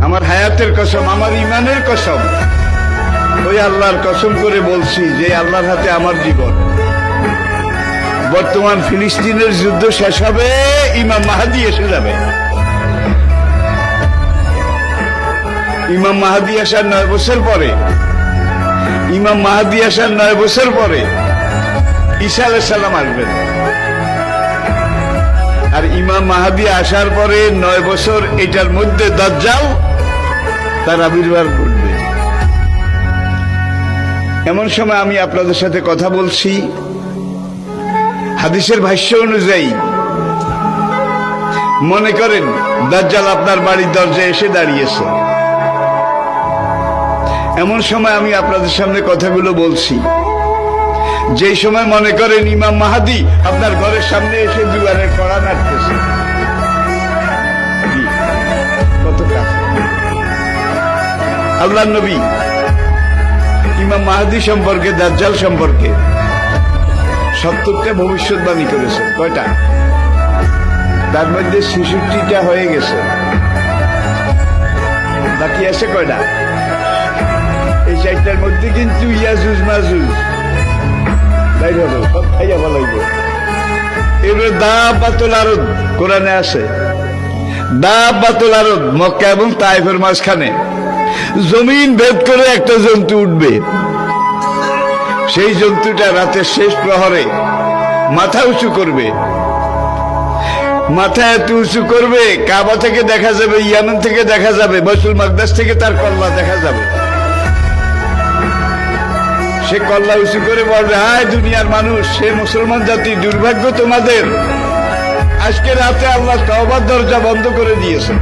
আমার হায়াতের কসম, আমার ইমানের কসম, ওই আল্লাহর কসম করে বলছি যে আল্লাহর হাতে আমার জীবন। বর্তমান ফিলিস্তিনের যুদ্ধ শেষ হবে, ইমাম মাহাদি এসে যাবে। ইমাম মাহাদি আসার 9 বছর পরে, ইমাম মাহাদি আসার 9 বছর পরে ঈসা আলাইহিস সালাম আসবেন। আর ইমাম মাহাদি আসার পরে 9 বছর এটার মধ্যে দাজ্জাল তার আবির্ভাব ঘটবে। এমন সময় আমি আপনাদের সাথে কথা বলছি, হাদিসের ভাষ্য অনুযায়ী মনে করেন দাজ্জাল আপনার বাড়ির দরজায় এসে দাঁড়িয়েছে। এমন সময় আমি আপনাদের সামনে কথাগুলো বলছি, যেই সময় মনে করেন ইমাম মাহাদি আপনার ঘরের সামনে এসে দুয়ারের কড়া নাড়তেছে। কত কাছে আল্লাহর নবী ইমাম মাহাদি সম্পর্কে, দাজ্জাল সম্পর্কে 70টা ভবিষ্যৎবাণী করেছে। কয়টা? তার মধ্যে 66টা হয়ে গেছে, বাকি আছে কয়টা? এই 4টার মধ্যে কিন্তু ইয়াজুজ মাজুজ বাইরে হবে, সব খাইয়া ফেলাইব। এবারে দাব্বাতুল আরদ কোরআনে আছে, দাব্বাতুল আরদ মক্কা এবং তায়েফের মাঝখানে জমিন ভেদ করে একটা জন্তু উঠবে। সেই জন্তুটা রাতের শেষ প্রহরে মাথা উঁচু করবে, মাথা এত উঁচু করবে কাবা থেকে দেখা যাবে, ইয়ামেন থেকে দেখা যাবে, বাইতুল মাকদাস থেকে তার কল্লা দেখা যাবে। সে কল্লা উঁচু করে বলবে, হায় দুনিয়ার মানুষ, সে মুসলমান জাতি, দুর্ভাগ্য তোমাদের, আজকে রাতে আল্লাহ তওবার দরজা বন্ধ করে দিয়েছে।